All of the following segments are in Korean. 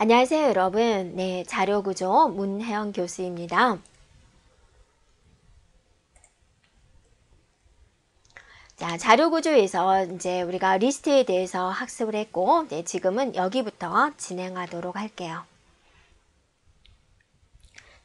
안녕하세요, 여러분. 네, 자료구조 문혜영 교수입니다. 자, 자료구조에서 이제 우리가 리스트에 대해서 학습을 했고, 네, 지금은 여기부터 진행하도록 할게요.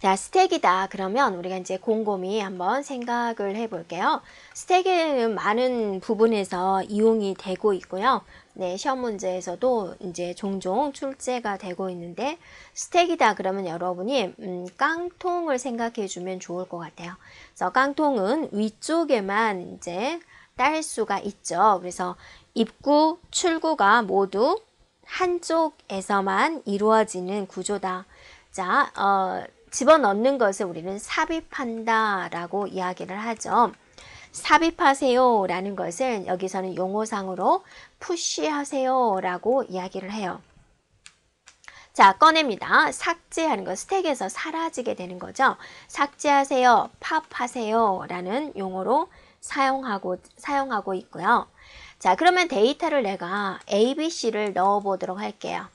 자, 스택이다. 그러면 우리가 이제 곰곰이 한번 생각을 해볼게요. 스택에는 많은 부분에서 이용이 되고 있고요. 네, 시험 문제에서도 이제 종종 출제가 되고 있는데, 스택이다. 그러면 여러분이 깡통을 생각해 주면 좋을 것 같아요. 그래서 깡통은 위쪽에만 이제 딸 수가 있죠. 그래서 입구, 출구가 모두 한쪽에서만 이루어지는 구조다. 자, 집어넣는 것을 우리는 삽입한다 라고 이야기를 하죠. 삽입하세요 라는 것을 여기서는 용어상으로 푸시하세요 라고 이야기를 해요. 자, 꺼냅니다. 삭제하는 거, 스택에서 사라지게 되는 거죠. 삭제하세요, 팝하세요 라는 용어로 사용하고 있고요. 자, 그러면 데이터를 내가 A, B, C를 넣어 보도록 할게요.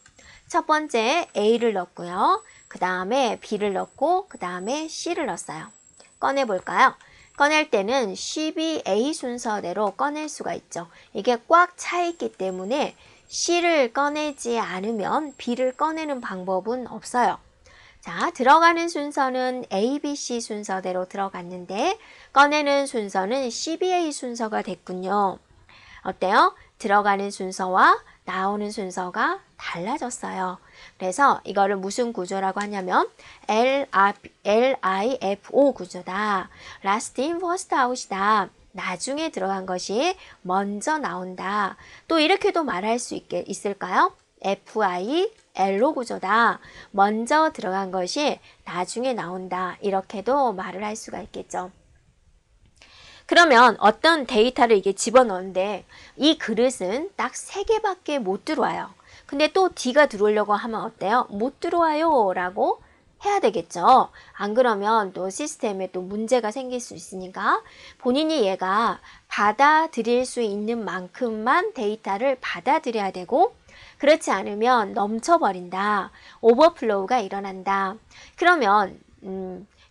첫 번째 A를 넣었고요. 그 다음에 B를 넣고 그 다음에 C를 넣었어요. 꺼내볼까요? 꺼낼 때는 CBA 순서대로 꺼낼 수가 있죠. 이게 꽉 차 있기 때문에 C를 꺼내지 않으면 B를 꺼내는 방법은 없어요. 자, 들어가는 순서는 ABC 순서대로 들어갔는데 꺼내는 순서는 CBA 순서가 됐군요. 어때요? 들어가는 순서와 나오는 순서가 달라졌어요. 그래서 이거를 무슨 구조라고 하냐면 LIFO 구조다. Last in, first out이다. 나중에 들어간 것이 먼저 나온다. 또 이렇게도 말할 수 있을까요? FILO 구조다. 먼저 들어간 것이 나중에 나온다. 이렇게도 말을 할 수가 있겠죠. 그러면 어떤 데이터를 이게 집어넣는데 이 그릇은 딱 3개밖에 못 들어와요. 근데 또 D가 들어오려고 하면 어때요? 못 들어와요 라고 해야 되겠죠. 안 그러면 또 시스템에 또 문제가 생길 수 있으니까 본인이 얘가 받아들일 수 있는 만큼만 데이터를 받아들여야 되고 그렇지 않으면 넘쳐버린다. 오버플로우가 일어난다. 그러면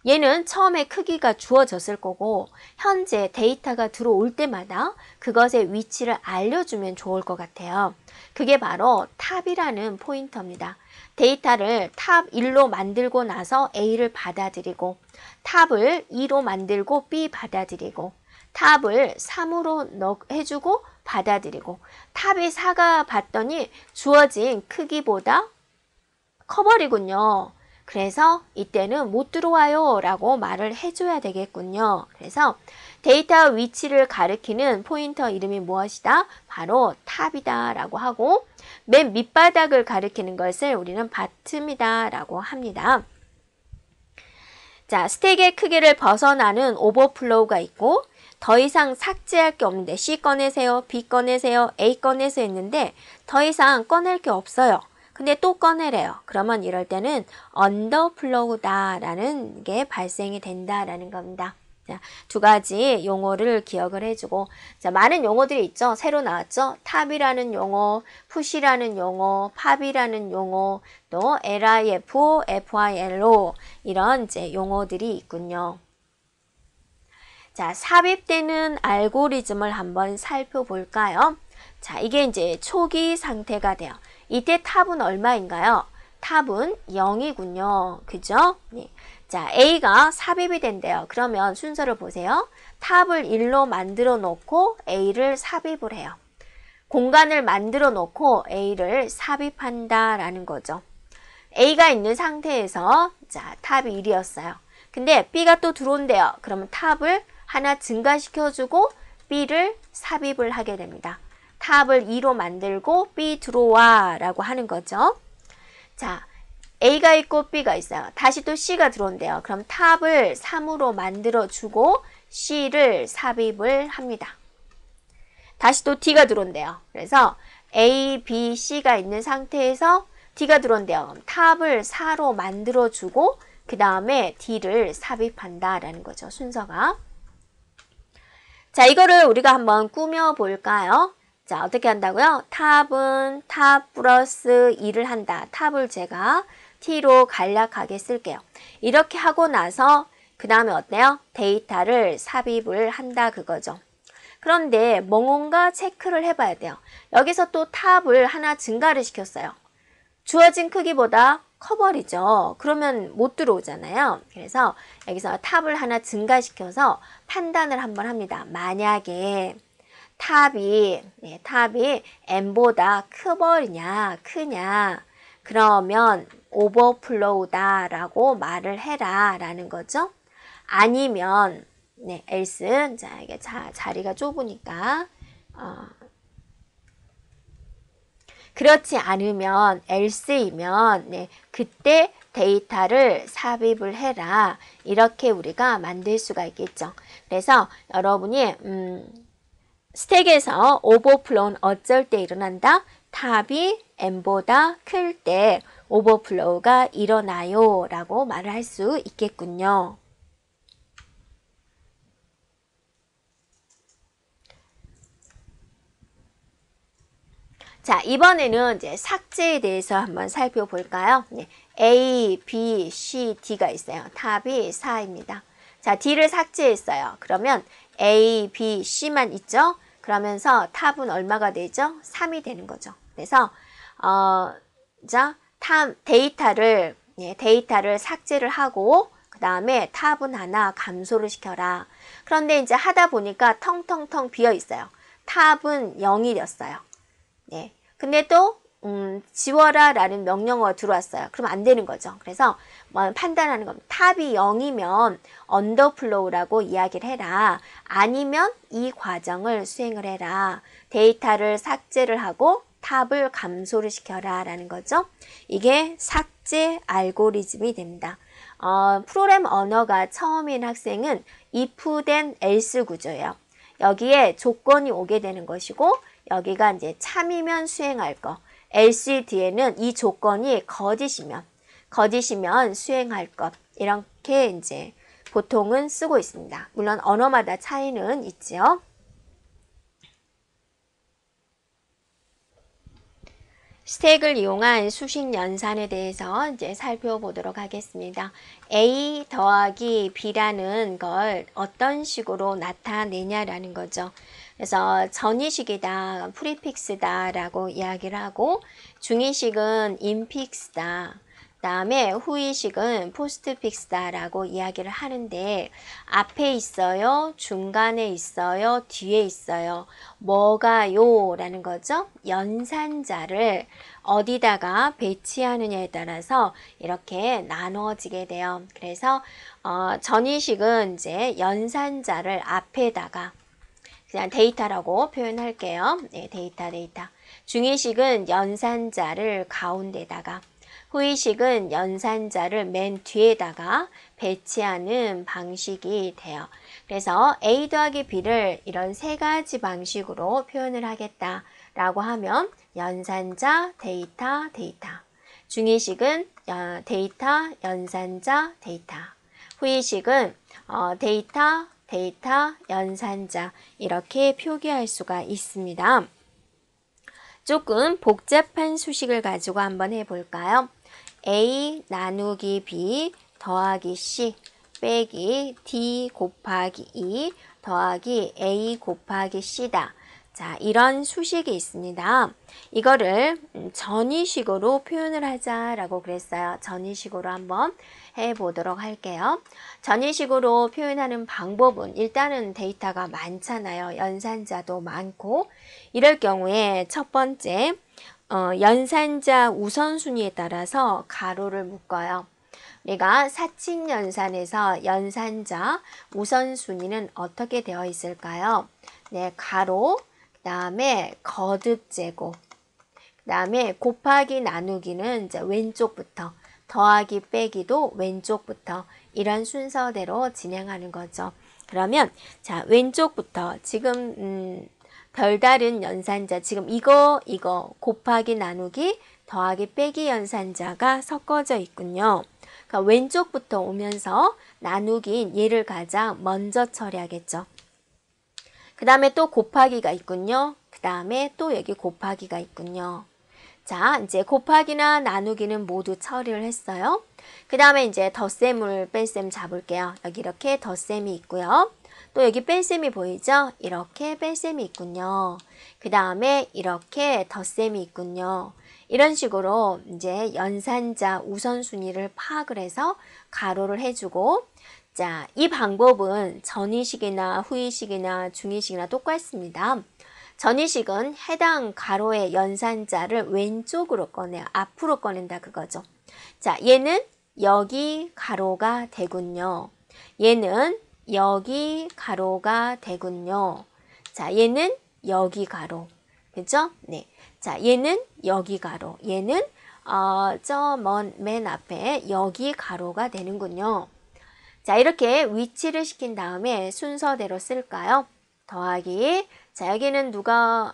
얘는 처음에 크기가 주어졌을 거고 현재 데이터가 들어올 때마다 그것의 위치를 알려주면 좋을 것 같아요. 그게 바로 탑이라는 포인터입니다. 데이터를 탑 1로 만들고 나서 A를 받아들이고 탑을 2로 만들고 B 받아들이고 탑을 3으로 해주고 받아들이고 탑이 4가 봤더니 주어진 크기보다 커버리군요. 그래서 이때는 못 들어와요 라고 말을 해줘야 되겠군요. 그래서 데이터 위치를 가리키는 포인터 이름이 무엇이다? 바로 탑이다 라고 하고 맨 밑바닥을 가리키는 것을 우리는 바텀이다 라고 합니다. 자, 스택의 크기를 벗어나는 오버플로우가 있고 더 이상 삭제할 게 없는데 C 꺼내세요, B 꺼내세요, A 꺼내세요 했는데 더 이상 꺼낼 게 없어요. 근데 또 꺼내래요. 그러면 이럴 때는 언더플로우다 라는 게 발생이 된다라는 겁니다. 자, 두 가지 용어를 기억을 해주고 자, 많은 용어들이 있죠. 새로 나왔죠. 탑이라는 용어, 푸시라는 용어, 팝이라는 용어, 또 LIFO, FILO 이런 이제 용어들이 있군요. 자, 삽입되는 알고리즘을 한번 살펴볼까요? 자, 이게 이제 초기 상태가 돼요. 이때 탑은 얼마인가요? 탑은 0이군요. 그죠? 네. 자, A가 삽입이 된대요. 그러면 순서를 보세요. 탑을 1로 만들어 놓고 A를 삽입을 해요. 공간을 만들어 놓고 A를 삽입한다 라는 거죠. A가 있는 상태에서 자, 탑이 1이었어요. 근데 B가 또 들어온대요. 그러면 탑을 하나 증가시켜주고 B를 삽입을 하게 됩니다. 탑을 2로 만들고 B 들어와 라고 하는 거죠. 자, A가 있고 B가 있어요. 다시 또 C가 들어온대요. 그럼 탑을 3으로 만들어주고 C를 삽입을 합니다. 다시 또 D가 들어온대요. 그래서 A, B, C가 있는 상태에서 D가 들어온대요. 그럼 탑을 4로 만들어주고 그 다음에 D를 삽입한다라는 거죠. 순서가. 자, 이거를 우리가 한번 꾸며볼까요? 자, 어떻게 한다고요? 탑은 탑 플러스 2를 한다. 탑을 제가 t로 간략하게 쓸게요. 이렇게 하고 나서 그 다음에 어때요? 데이터를 삽입을 한다 그거죠. 그런데 뭔가 체크를 해봐야 돼요. 여기서 또 탑을 하나 증가를 시켰어요. 주어진 크기보다 커버리죠. 그러면 못 들어오잖아요. 그래서 여기서 탑을 하나 증가시켜서 판단을 한번 합니다. 만약에 탑이 n보다 크버리냐 크냐 그러면 오버플로우다 라고 말을 해라 라는 거죠. 아니면 else 자 이게 자리가 좁으니까 그렇지 않으면 else이면 그때 데이터를 삽입을 해라 이렇게 우리가 만들 수가 있겠죠. 그래서 여러분이 스택에서 오버플로우는 어쩔 때 일어난다? 탑이 n보다 클 때 오버플로우가 일어나요 라고 말을 할 수 있겠군요. 자, 이번에는 이제 삭제에 대해서 한번 살펴볼까요? A, B, C, D가 있어요. 탑이 4입니다. 자, D를 삭제했어요. 그러면 A, B, C만 있죠? 그러면서 탑은 얼마가 되죠? 3이 되는 거죠. 그래서 자, 데이터를 삭제를 하고 그 다음에 탑은 하나 감소를 시켜라. 그런데 이제 하다 보니까 텅텅텅 비어 있어요. 탑은 0이 됐어요. 네. 근데 또 지워라 라는 명령어가 들어왔어요. 그럼 안 되는 거죠. 그래서 판단하는 겁니다. 탑이 0이면 언더플로우라고 이야기를 해라. 아니면 이 과정을 수행을 해라. 데이터를 삭제를 하고 탑을 감소를 시켜라 라는 거죠. 이게 삭제 알고리즘이 됩니다. 프로그램 언어가 처음인 학생은 if then else 구조예요. 여기에 조건이 오게 되는 것이고 여기가 이제 참이면 수행할 거. else 뒤에는 이 조건이 거짓이면 수행할 것. 이렇게 이제 보통은 쓰고 있습니다. 물론 언어마다 차이는 있지요. 스택을 이용한 수식 연산에 대해서 이제 살펴보도록 하겠습니다. A 더하기 B라는 걸 어떤 식으로 나타내냐라는 거죠. 그래서 전이식이다, 프리픽스다 라고 이야기를 하고 중이식은 인픽스다. 그 다음에 후이식은 포스트픽스다 라고 이야기를 하는데 앞에 있어요, 중간에 있어요, 뒤에 있어요. 뭐가요? 라는 거죠. 연산자를 어디다가 배치하느냐에 따라서 이렇게 나눠지게 돼요. 그래서 전이식은 이제 연산자를 앞에다가 그냥 데이터라고 표현할게요. 네, 데이터. 중이식은 연산자를 가운데다가 후이식은 연산자를 맨 뒤에다가 배치하는 방식이 돼요. 그래서 A 더하기 B를 이런 세 가지 방식으로 표현을 하겠다라고 하면 연산자, 데이터. 중이식은 데이터, 연산자, 데이터. 후이식은 데이터, 연산자 이렇게 표기할 수가 있습니다. 조금 복잡한 수식을 가지고 한번 해볼까요? A 나누기 B 더하기 C 빼기 D 곱하기 2 더하기 A 곱하기 C다. 자, 이런 수식이 있습니다. 이거를 전이식으로 표현을 하자라고 그랬어요. 전이식으로 한번 해보도록 할게요. 전이식으로 표현하는 방법은 일단은 데이터가 많잖아요. 연산자도 많고 이럴 경우에 첫 번째 연산자 우선순위에 따라서 가로를 묶어요. 우리가 사칙 연산에서 연산자 우선순위는 어떻게 되어 있을까요? 네, 가로, 그 다음에 거듭 제곱, 그 다음에 곱하기 나누기는 이제 왼쪽부터, 더하기 빼기도 왼쪽부터 이런 순서대로 진행하는 거죠. 그러면 자, 왼쪽부터 지금 별다른 연산자 지금 이거 곱하기 나누기 더하기 빼기 연산자가 섞어져 있군요. 그러니까 왼쪽부터 오면서 나누기인 얘를 가장 먼저 처리하겠죠. 그 다음에 또 곱하기가 있군요. 그 다음에 또 여기 곱하기가 있군요. 자, 이제 곱하기나 나누기는 모두 처리를 했어요. 그 다음에 이제 덧셈을 뺄셈 잡을게요. 여기 이렇게 덧셈이 있고요. 또 여기 뺄셈이 보이죠? 이렇게 뺄셈이 있군요. 그 다음에 이렇게 덧셈이 있군요. 이런 식으로 이제 연산자 우선순위를 파악을 해서 가로를 해주고, 자, 이 방법은 전이식이나 후이식이나 중이식이나 똑같습니다. 전이식은 해당 가로의 연산자를 왼쪽으로 꺼내요. 앞으로 꺼낸다 그거죠. 자, 얘는 여기 가로가 되군요. 얘는 여기 가로가 되군요. 자, 얘는 여기 가로. 그죠? 네. 자, 얘는 여기 가로. 얘는 저 맨 앞에 여기 가로가 되는군요. 자, 이렇게 위치를 시킨 다음에 순서대로 쓸까요? 더하기. 자, 여기는 누가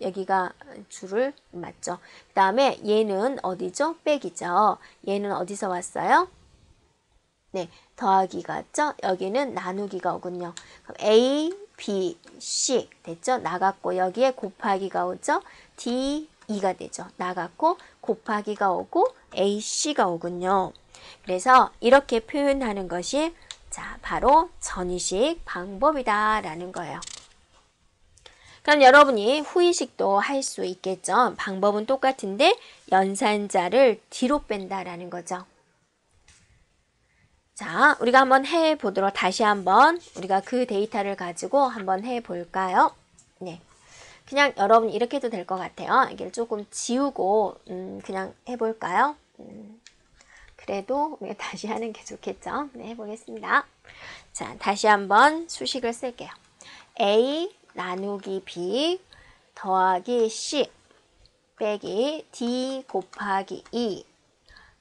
여기가 줄을 맞죠? 그 다음에 얘는 어디죠? 빼기죠. 얘는 어디서 왔어요? 네, 더하기가 왔죠? 여기는 나누기가 오군요. 그럼 A, B, C 됐죠? 나갔고 여기에 곱하기가 오죠? D, E가 되죠. 나갔고 곱하기가 오고 A, C가 오군요. 그래서 이렇게 표현하는 것이 자, 바로 전이식 방법이다라는 거예요. 그럼 여러분이 후이식도 할 수 있겠죠. 방법은 똑같은데 연산자를 뒤로 뺀다라는 거죠. 자, 우리가 한번 해보도록 다시 한번 우리가 그 데이터를 가지고 한번 해볼까요? 네, 그냥 여러분 이렇게 해도 될 것 같아요. 이게 조금 지우고 그냥 해볼까요? 그래도 우리가 다시 하는 게 좋겠죠. 네, 해보겠습니다. 자, 다시 한번 수식을 쓸게요. A 나누기 B 더하기 C 빼기 D 곱하기 E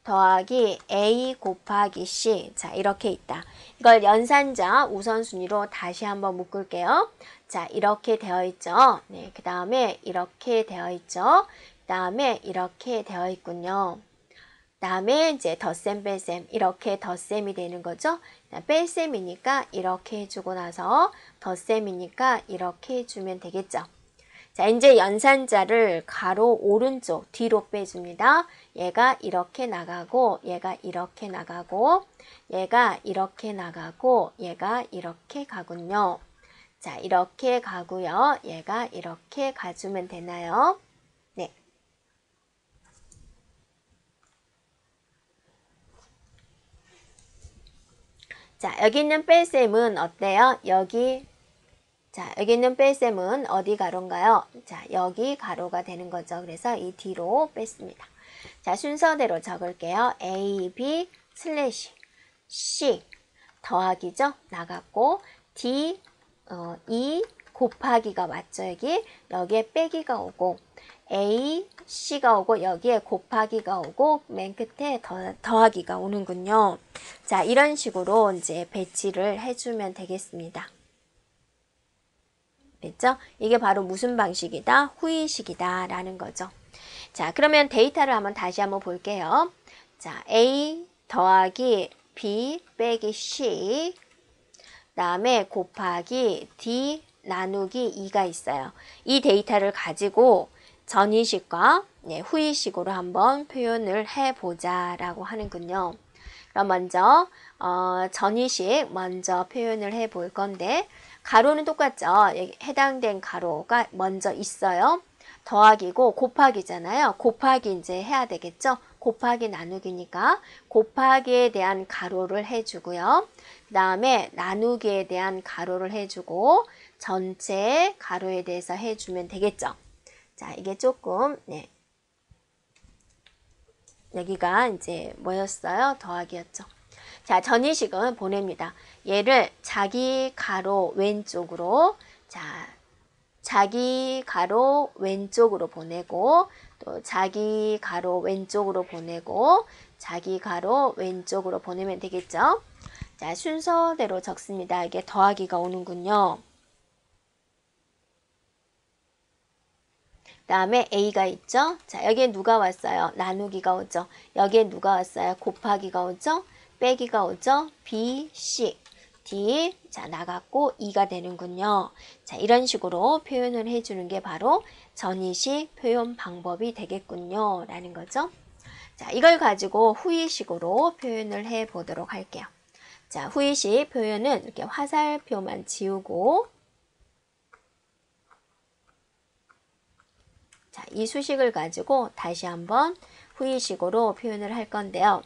더하기 A 곱하기 C. 자, 이렇게 있다. 이걸 연산자 우선순위로 다시 한번 묶을게요. 자, 이렇게 되어 있죠. 네, 그 다음에 이렇게 되어 있죠. 그 다음에 이렇게 되어 있군요. 그 다음에 이제 덧셈 뺄셈 이렇게 덧셈이 되는 거죠. 뺄셈이니까 이렇게 해주고 나서 덧셈이니까 이렇게 해주면 되겠죠. 자, 이제 연산자를 가로 오른쪽 뒤로 빼줍니다. 얘가 이렇게 나가고 얘가 이렇게 나가고 얘가 이렇게 나가고 얘가 이렇게 가군요. 자, 이렇게 가고요. 얘가 이렇게 가주면 되나요? 네. 자, 여기 있는 뺄셈은 어때요? 여기 자, 여기 있는 뺄셈은 어디 가로인가요? 자, 여기 가로가 되는 거죠. 그래서 이 뒤로 뺐습니다. 자, 순서대로 적을게요. A, B, 슬래시, C, 더하기죠? 나갔고, D, E, 곱하기가 왔죠. 여기에 빼기가 오고, A, C가 오고, 여기에 곱하기가 오고, 맨 끝에 더하기가 오는군요. 자, 이런 식으로 이제 배치를 해주면 되겠습니다. 됐죠? 이게 바로 무슨 방식이다? 후이식이다 라는 거죠. 자, 그러면 데이터를 다시 한번 볼게요. 자, A 더하기 B 빼기 C 다음에 곱하기 D 나누기 2가 있어요. 이 데이터를 가지고 전이식과 후이식으로 한번 표현을 해보자 라고 하는군요. 그럼 먼저 전이식 먼저 표현을 해 볼 건데 가로는 똑같죠. 해당된 가로가 먼저 있어요. 더하기고 곱하기잖아요. 곱하기 이제 해야 되겠죠. 곱하기 나누기니까 곱하기에 대한 가로를 해주고요. 그 다음에 나누기에 대한 가로를 해주고 전체 가로에 대해서 해주면 되겠죠. 자, 이게 조금 여기가 이제 뭐였어요? 더하기였죠. 자, 전이식은 보냅니다. 얘를 자기 가로 왼쪽으로, 자, 자기 가로 왼쪽으로 보내고, 또 자기 가로 왼쪽으로 보내고, 자기 가로 왼쪽으로 보내면 되겠죠? 자, 순서대로 적습니다. 이게 더하기가 오는군요. 그 다음에 A가 있죠? 자, 여기에 누가 왔어요? 나누기가 오죠? 여기에 누가 왔어요? 곱하기가 오죠? 빼기가 오죠? B, C. D, 자, 나갔고 E가 되는군요. 자, 이런 식으로 표현을 해주는 게 바로 전이식 표현 방법이 되겠군요. 라는 거죠. 자, 이걸 가지고 후이식으로 표현을 해 보도록 할게요. 자, 후이식 표현은 이렇게 화살표만 지우고, 자, 이 수식을 가지고 다시 한번 후이식으로 표현을 할 건데요.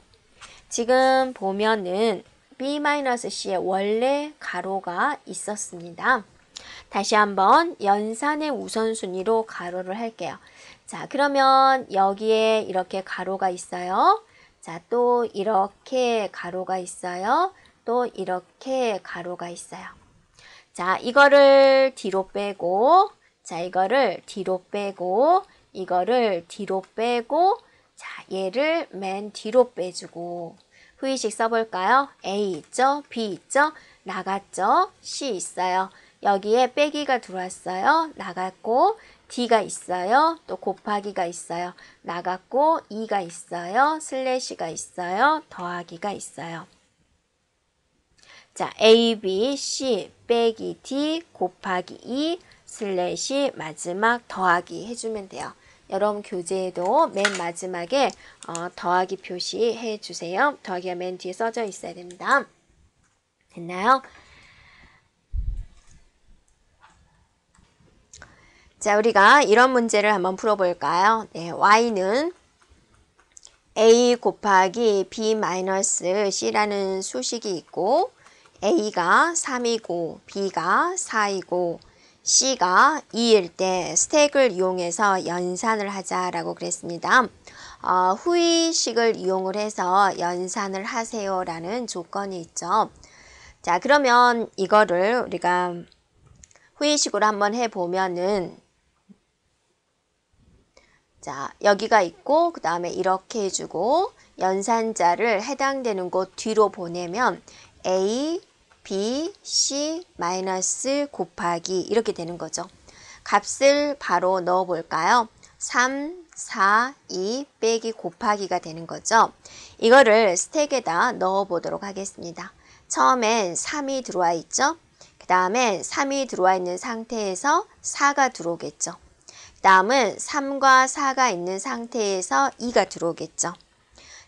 지금 보면은 B-C의 원래 가로가 있었습니다. 다시 한번 연산의 우선순위로 가로를 할게요. 자, 그러면 여기에 이렇게 가로가 있어요. 자, 또 이렇게 가로가 있어요. 또 이렇게 가로가 있어요. 자, 이거를 뒤로 빼고, 자, 이거를 뒤로 빼고, 이거를 뒤로 빼고, 자, 얘를 맨 뒤로 빼주고, 후이식 써볼까요? A 있죠? B 있죠? 나갔죠? C 있어요. 여기에 빼기가 들어왔어요. 나갔고, D가 있어요. 또 곱하기가 있어요. 나갔고, E가 있어요. 슬래시가 있어요. 더하기가 있어요. 자, A, B, C 빼기 D 곱하기 E 슬래시 마지막 더하기 해주면 돼요. 여러분 교재에도 맨 마지막에 더하기 표시해 주세요. 더하기가 맨 뒤에 써져 있어야 됩니다. 됐나요? 자, 우리가 이런 문제를 한번 풀어볼까요? 네, y는 a 곱하기 b-c라는 수식이 있고 a가 3이고 b가 4이고 c가 2일 때 스택을 이용해서 연산을 하자라고 그랬습니다. 후이식을 이용을 해서 연산을 하세요라는 조건이 있죠. 자, 그러면 이거를 우리가 후이식으로 한번 해보면은 자, 여기가 있고 그 다음에 이렇게 해주고 연산자를 해당되는 곳 뒤로 보내면 A, B, C 마이너스 곱하기 이렇게 되는 거죠. 값을 바로 넣어 볼까요? 3, 4, 2 빼기 곱하기가 되는 거죠. 이거를 스택에다 넣어 보도록 하겠습니다. 처음엔 3이 들어와 있죠. 그 다음에 3이 들어와 있는 상태에서 4가 들어오겠죠. 그 다음은 3과 4가 있는 상태에서 2가 들어오겠죠.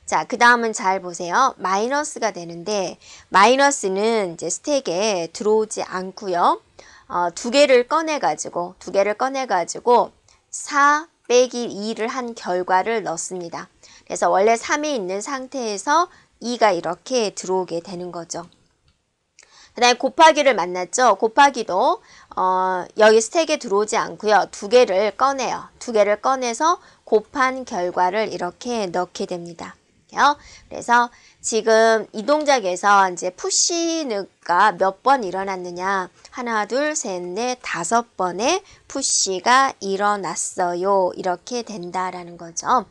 자, 그 다음은 잘 보세요. 마이너스가 되는데 마이너스는 이제 스택에 들어오지 않고요. 두 개를 꺼내가지고 4 빼기 2를 한 결과를 넣습니다. 그래서 원래 3이 있는 상태에서 2가 이렇게 들어오게 되는 거죠. 그 다음에 곱하기를 만났죠. 곱하기도 여기 스택에 들어오지 않고요. 두 개를 꺼내요. 두 개를 꺼내서 곱한 결과를 이렇게 넣게 됩니다. 그래서 지금 이 동작에서 이제 푸시가 몇 번 일어났느냐. 하나, 둘, 셋, 넷, 5번의 푸시가 일어났어요. 이렇게 된다라는 거죠.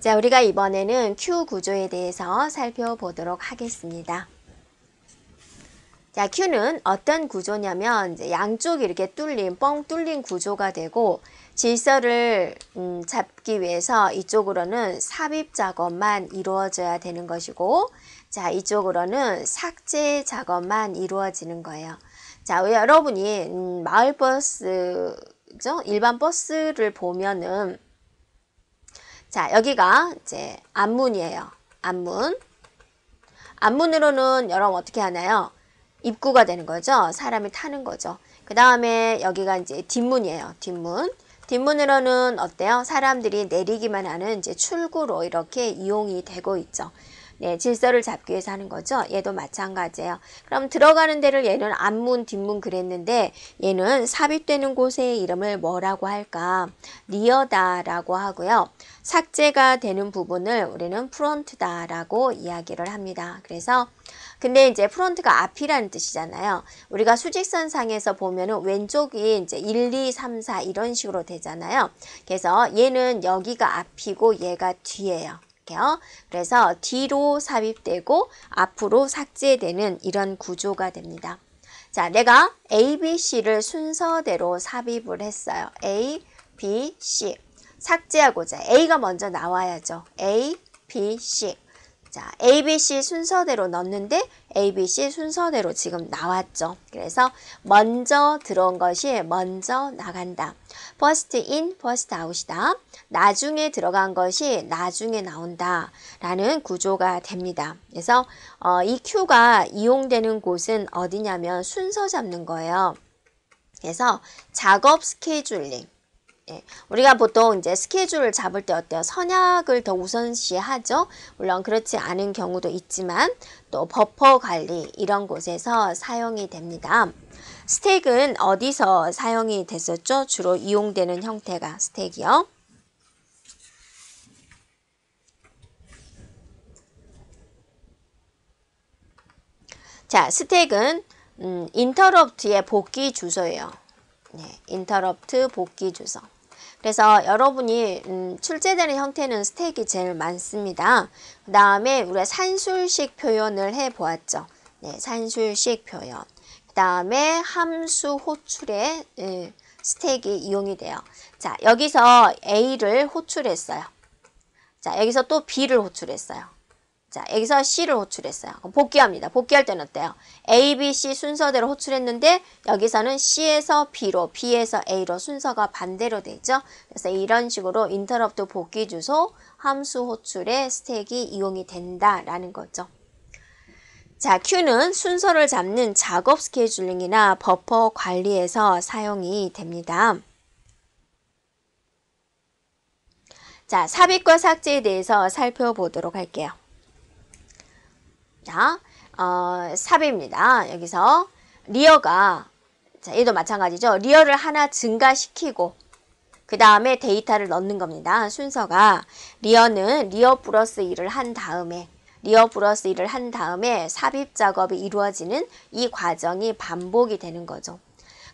자, 우리가 이번에는 Q 구조에 대해서 살펴보도록 하겠습니다. 자, Q는 어떤 구조냐면 이제 양쪽이 이렇게 뻥 뚫린 구조가 되고 질서를 잡기 위해서 이쪽으로는 삽입 작업만 이루어져야 되는 것이고 자, 이쪽으로는 삭제 작업만 이루어지는 거예요. 자, 여러분이 마을버스죠? 일반 버스를 보면은 자, 여기가 이제 앞문이에요. 앞문. 앞문으로는 여러분 어떻게 하나요? 입구가 되는 거죠. 사람이 타는 거죠. 그 다음에 여기가 이제 뒷문이에요. 뒷문. 뒷문으로는 어때요? 사람들이 내리기만 하는 이제 출구로 이렇게 이용이 되고 있죠. 네, 질서를 잡기 위해서 하는 거죠. 얘도 마찬가지예요. 그럼 들어가는 데를 얘는 앞문, 뒷문 그랬는데 얘는 삽입되는 곳의 이름을 뭐라고 할까? 리어다라고 하고요. 삭제가 되는 부분을 우리는 프론트다라고 이야기를 합니다. 그래서 근데 이제 프론트가 앞이라는 뜻이잖아요. 우리가 수직선상에서 보면은 왼쪽이 이제 1, 2, 3, 4 이런 식으로 되잖아요. 그래서 얘는 여기가 앞이고 얘가 뒤예요. 그래서 뒤로 삽입되고 앞으로 삭제되는 이런 구조가 됩니다. 자, 내가 A, B, C를 순서대로 삽입을 했어요. A, B, C. 삭제하고자 A가 먼저 나와야죠. A, B, C. 자, ABC 순서대로 넣었는데 ABC 순서대로 지금 나왔죠. 그래서 먼저 들어온 것이 먼저 나간다. first in, first out이다. 나중에 들어간 것이 나중에 나온다 라는 구조가 됩니다. 그래서 이 Q가 이용되는 곳은 어디냐면 순서 잡는 거예요. 그래서 작업 스케줄링. 예, 우리가 보통 이제 스케줄을 잡을 때 어때요? 선약을 더 우선시하죠. 물론 그렇지 않은 경우도 있지만 또 버퍼 관리 이런 곳에서 사용이 됩니다. 스택은 어디서 사용이 됐었죠? 주로 이용되는 형태가 스택이요. 자, 스택은 인터럽트의 복귀 주소예요. 네, 인터럽트 복귀 주소. 그래서 여러분이 출제되는 형태는 스택이 제일 많습니다. 그 다음에 우리가 산술식 표현을 해보았죠. 네, 산술식 표현. 그 다음에 함수 호출에 스택이 이용이 돼요. 자, 여기서 A를 호출했어요. 자, 여기서 또 B를 호출했어요. 자, 여기서 C를 호출했어요. 그럼 복귀합니다. 복귀할 때는 어때요? A, B, C 순서대로 호출했는데 여기서는 C에서 B로, B에서 A로 순서가 반대로 되죠. 그래서 이런 식으로 인터럽트 복귀 주소, 함수 호출에 스택이 이용이 된다라는 거죠. 자, Q는 순서를 잡는 작업 스케줄링이나 버퍼 관리에서 사용이 됩니다. 자, 삽입과 삭제에 대해서 살펴보도록 할게요. 자, 삽입니다. 여기서 리어가, 자, 얘도 마찬가지죠. 리어를 하나 증가시키고 그 다음에 데이터를 넣는 겁니다. 순서가 리어는 리어 플러스 1을 한 다음에 삽입 작업이 이루어지는 이 과정이 반복이 되는 거죠.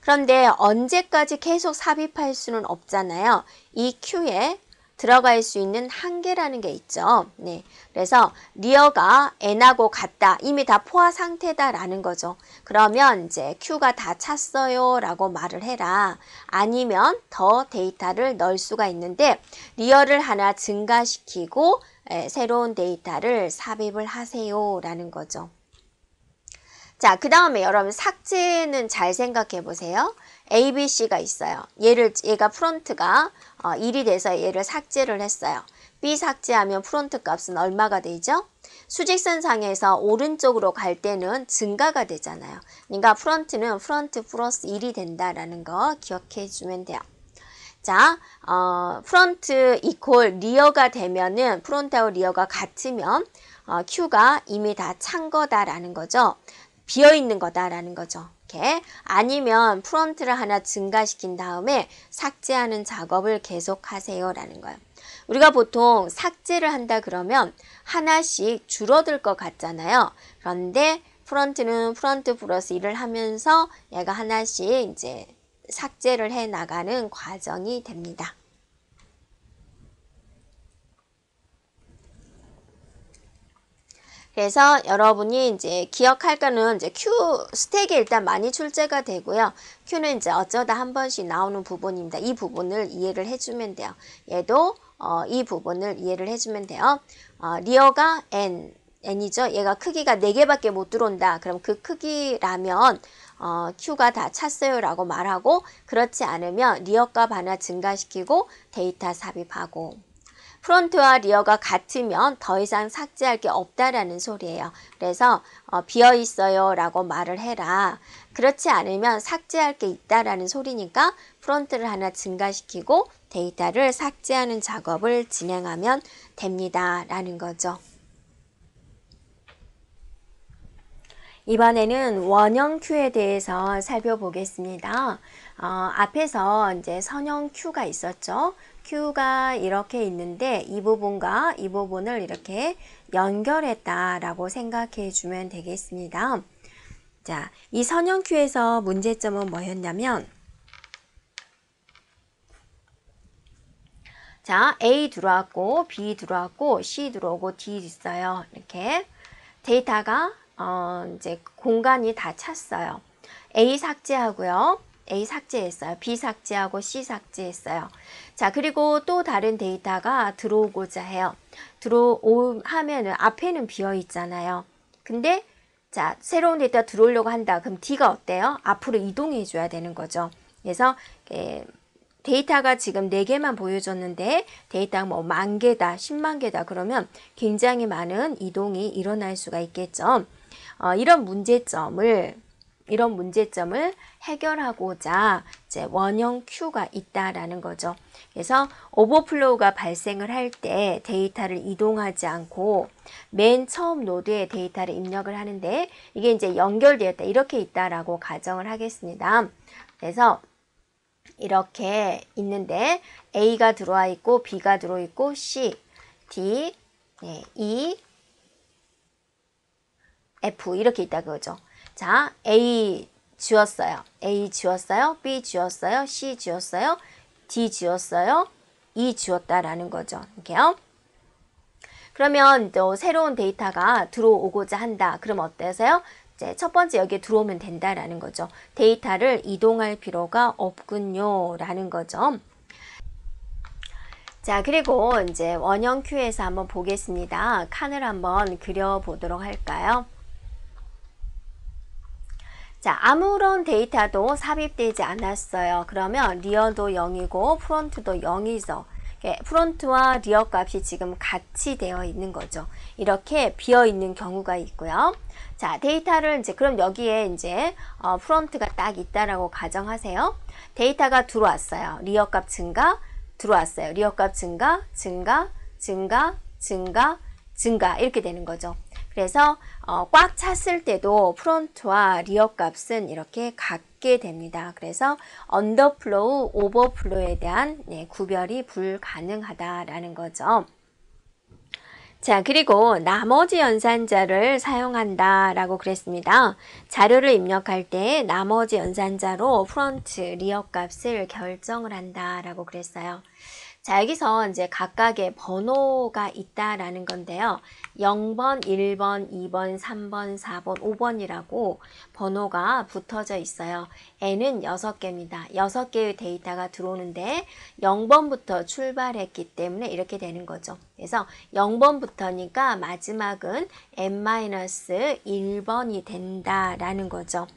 그런데 언제까지 계속 삽입할 수는 없잖아요. 이 Q에 들어갈 수 있는 한계라는 게 있죠. 네. 그래서 리어가 n하고 같다. 이미 다 포화 상태다라는 거죠. 그러면 이제 Q가 다 찼어요 라고 말을 해라. 아니면 더 데이터를 넣을 수가 있는데 리어를 하나 증가시키고 새로운 데이터를 삽입을 하세요 라는 거죠. 자, 그 다음에 여러분 삭제는 잘 생각해 보세요. A, B, C가 있어요. 얘가 프론트가 1이 돼서 얘를 삭제를 했어요. B 삭제하면 프론트 값은 얼마가 되죠? 수직선상에서 오른쪽으로 갈 때는 증가가 되잖아요. 그러니까 프론트는 프론트 플러스 1이 된다라는 거 기억해 주면 돼요. 자, 프론트 이퀄 리어가 되면은 프론트하고 리어가 같으면 Q가 이미 다 찬 거다라는 거죠. 비어있는 거다라는 거죠. 이렇게. 아니면 프론트를 하나 증가시킨 다음에 삭제하는 작업을 계속 하세요 라는 거예요. 우리가 보통 삭제를 한다 그러면 하나씩 줄어들 것 같잖아요. 그런데 프론트는 프론트 플러스 1을 하면서 얘가 하나씩 이제 삭제를 해 나가는 과정이 됩니다. 그래서 여러분이 이제 기억할 거는 이제 Q 스택이 일단 많이 출제가 되고요. Q는 이제 어쩌다 한 번씩 나오는 부분입니다. 이 부분을 이해를 해주면 돼요. 얘도 이 부분을 이해를 해주면 돼요. 리어가 n이죠. 얘가 크기가 4개밖에 못 들어온다. 그럼 그 크기라면 Q가 다 찼어요 라고 말하고 그렇지 않으면 리어 값 하나 증가시키고 데이터 삽입하고 프론트와 리어가 같으면 더 이상 삭제할 게 없다라는 소리예요. 그래서 비어 있어요 라고 말을 해라. 그렇지 않으면 삭제할 게 있다라는 소리니까 프론트를 하나 증가시키고 데이터를 삭제하는 작업을 진행하면 됩니다 라는 거죠. 이번에는 원형 Q에 대해서 살펴보겠습니다. 앞에서 이제 선형 Q가 있었죠. Q가 이렇게 있는데 이 부분과 이 부분을 이렇게 연결했다라고 생각해 주면 되겠습니다. 자, 이 선형 Q에서 문제점은 뭐였냐면 자, A 들어왔고 B 들어왔고 C 들어오고 D 있어요. 이렇게 데이터가 이제 공간이 다 찼어요. A 삭제하고요. A 삭제했어요. B 삭제하고 C 삭제했어요. 자, 그리고 또 다른 데이터가 들어오고자 해요. 들어오면은 앞에는 비어 있잖아요. 근데 자, 새로운 데이터 들어오려고 한다. 그럼 D가 어때요? 앞으로 이동해 줘야 되는 거죠. 그래서 데이터가 지금 4개만 보여줬는데 데이터가 뭐 10,000개다, 10만 개다 그러면 굉장히 많은 이동이 일어날 수가 있겠죠. 이런 문제점을 해결하고자 이제 원형 큐가 있다라는 거죠. 그래서 오버플로우가 발생을 할 때 데이터를 이동하지 않고 맨 처음 노드에 데이터를 입력을 하는데 이게 이제 연결되었다 이렇게 있다라고 가정을 하겠습니다. 그래서 이렇게 있는데 A가 들어와 있고 B가 들어와 있고 C, D, E, F 이렇게 있다 그거죠. 자, A 지웠어요. A 지웠어요. B 지웠어요. C 지웠어요. D 지웠어요. E 지웠다라는 거죠. 이렇게요. 그러면 또 새로운 데이터가 들어오고자 한다. 그럼 어때서요? 이제 첫 번째 여기에 들어오면 된다라는 거죠. 데이터를 이동할 필요가 없군요. 라는 거죠. 자, 그리고 이제 원형 큐에서 한번 보겠습니다. 칸을 한번 그려보도록 할까요? 자, 아무런 데이터도 삽입되지 않았어요. 그러면 리어도 0이고 프론트도 0이죠. 프론트와 리어 값이 지금 같이 되어 있는 거죠. 이렇게 비어 있는 경우가 있고요. 자, 데이터를 이제 그럼 여기에 이제 프론트가 딱 있다라고 가정하세요. 데이터가 들어왔어요. 리어 값 증가 들어왔어요. 리어 값 증가, 증가, 증가, 증가, 증가 이렇게 되는 거죠. 그래서 꽉 찼을 때도 프론트와 리어 값은 이렇게 같게 됩니다. 그래서 언더플로우, 오버플로우에 대한 구별이 불가능하다라는 거죠. 자, 그리고 나머지 연산자를 사용한다라고 그랬습니다. 자료를 입력할 때 나머지 연산자로 프론트, 리어 값을 결정을 한다라고 그랬어요. 자, 여기서 이제 각각의 번호가 있다라는 건데요. 0번, 1번, 2번, 3번, 4번, 5번이라고 번호가 붙어져 있어요. N은 6개입니다. 6개의 데이터가 들어오는데 0번부터 출발했기 때문에 이렇게 되는 거죠. 그래서 0번부터니까 마지막은 N-1번이 된다라는 거죠.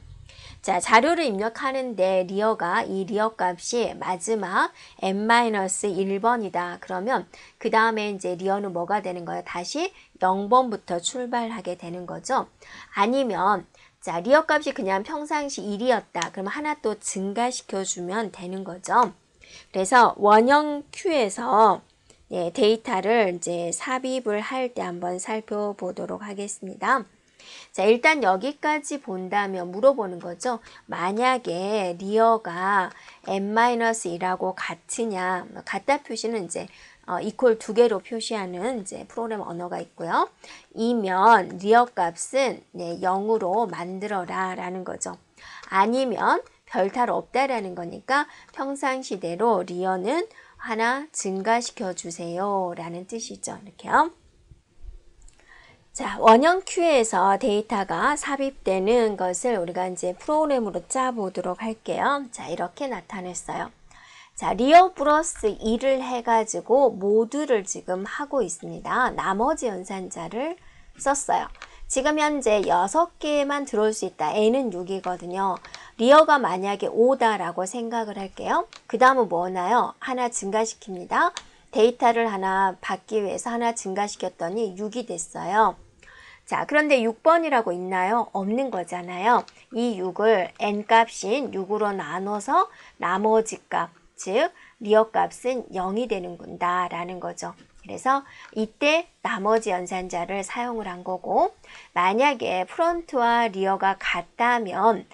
자, 자료를 입력하는데 리어가 이 리어 값이 마지막 N-1번이다. 그러면 그 다음에 이제 리어는 뭐가 되는 거예요? 다시 0번부터 출발하게 되는 거죠. 아니면 자, 리어 값이 그냥 평상시 1이었다. 그러면 하나 또 증가시켜주면 되는 거죠. 그래서 원형 큐에서 데이터를 이제 삽입을 할 때 한번 살펴보도록 하겠습니다. 자, 일단 여기까지 본다면 물어보는 거죠. 만약에 리어가 n-1하고 같으냐, 같다 표시는 이제 equal 2개로 표시하는 이제 프로그램 언어가 있고요. 이면 리어 값은 0으로 만들어라 라는 거죠. 아니면 별탈 없다라는 거니까 평상시대로 리어는 하나 증가시켜 주세요 라는 뜻이죠. 이렇게요. 자, 원형 큐에서 데이터가 삽입되는 것을 우리가 이제 프로그램으로 짜보도록 할게요. 자, 이렇게 나타냈어요. 자, 리어 플러스 2를 해가지고 모두를 지금 하고 있습니다. 나머지 연산자를 썼어요. 지금 현재 6개만 들어올 수 있다. N은 6이거든요. 리어가 만약에 5다라고 생각을 할게요. 그 다음은 뭐나요? 하나 증가시킵니다. 데이터를 하나 받기 위해서 하나 증가시켰더니 6이 됐어요. 자, 그런데 6번이라고 있나요? 없는 거잖아요. 이 6을 n값인 6으로 나눠서 나머지 값, 즉 리어 값은 0이 되는구나라는 거죠. 그래서 이때 나머지 연산자를 사용을 한 거고, 만약에 프론트와 리어가 같다면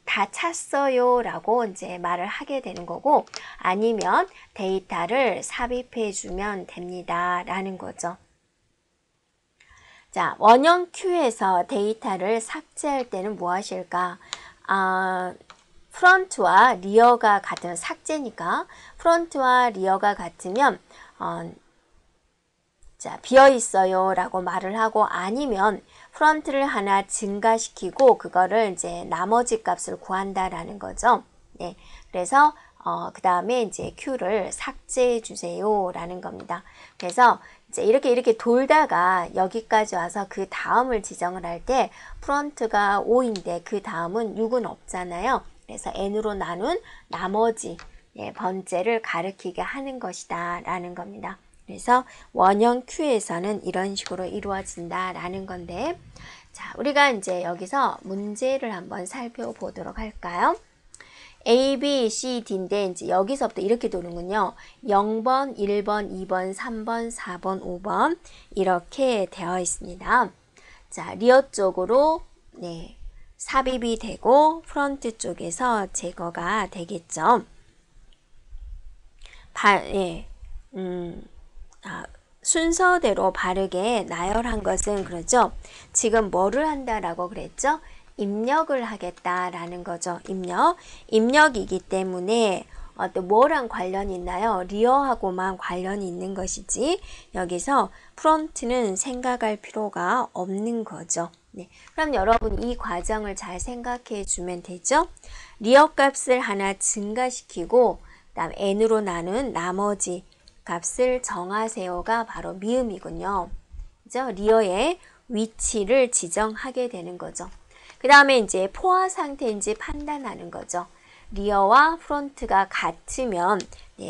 다 찼어요 라고 이제 말을 하게 되는 거고, 아니면 데이터를 삽입해 주면 됩니다 라는 거죠. 자, 원형 큐에서 데이터를 삭제할 때는 무엇일까? 프론트와 리어가 같은 삭제니까 프론트와 리어가 같으면 자, 비어 있어요 라고 말을 하고, 아니면 프론트를 하나 증가시키고 그거를 이제 나머지 값을 구한다라는 거죠. 네, 그래서 그 다음에 이제 Q를 삭제해 주세요 라는 겁니다. 그래서 이제 이렇게 돌다가 여기까지 와서 그 다음을 지정을 할 때 프론트가 5인데 그 다음은 6은 없잖아요. 그래서 n으로 나눈 나머지 번째를 가리키게 하는 것이다 라는 겁니다. 그래서 원형 Q에서는 이런 식으로 이루어진다 라는 건데, 자, 우리가 이제 여기서 문제를 한번 살펴보도록 할까요? A, B, C, D인데 이제 여기서부터 이렇게 도는군요. 0번, 1번, 2번, 3번, 4번, 5번 이렇게 되어 있습니다. 자, 리어 쪽으로 삽입이 되고 프론트 쪽에서 제거가 되겠죠. 순서대로 바르게 나열한 것은 그러죠. 지금 뭐를 한다라고 그랬죠? 입력을 하겠다라는 거죠. 입력이기 때문에 또 뭐랑 관련이 있나요? 리어하고만 관련이 있는 것이지 여기서 프론트는 생각할 필요가 없는 거죠. 네. 그럼 여러분 이 과정을 잘 생각해 주면 되죠? 리어 값을 하나 증가시키고 그다음 n으로 나눈 나머지 값을 정하세요가 바로 미음이군요. 그죠? 리어의 위치를 지정하게 되는 거죠. 그 다음에 이제 포화 상태인지 판단하는 거죠. 리어와 프론트가 같으면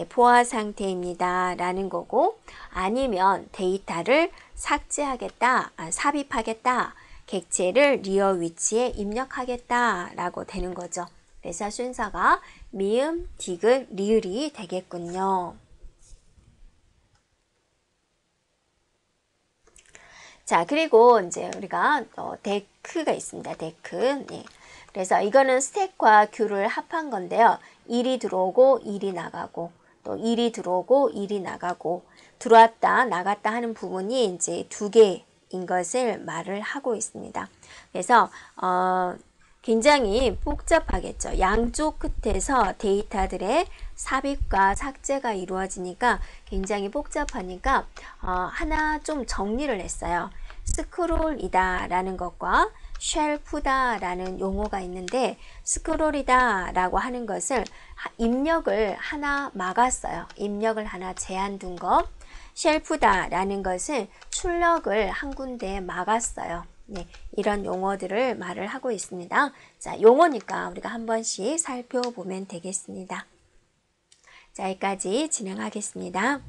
포화 상태입니다 라는 거고, 아니면 데이터를 삭제하겠다, 삽입하겠다, 객체를 리어 위치에 입력하겠다 라고 되는 거죠. 그래서 순서가 미음, 디귿, 리을이 되겠군요. 자, 그리고 이제 우리가 데크가 있습니다. 데크. 네. 그래서 이거는 스택과 큐를 합한 건데요. 1이 들어오고 1이 나가고, 또 1이 들어오고 1이 나가고, 들어왔다 나갔다 하는 부분이 이제 두 개인 것을 말을 하고 있습니다. 그래서 굉장히 복잡하겠죠. 양쪽 끝에서 데이터들의 삽입과 삭제가 이루어지니까 굉장히 복잡하니까 하나 좀 정리를 했어요. 스크롤이다 라는 것과 쉘프다 라는 용어가 있는데, 스크롤이다 라고 하는 것을 입력을 하나 막았어요. 입력을 하나 제한 둔 것. 쉘프다 라는 것은 출력을 한 군데 막았어요. 네, 이런 용어들을 말을 하고 있습니다. 자, 용어니까 우리가 한 번씩 살펴보면 되겠습니다. 자, 여기까지 진행하겠습니다.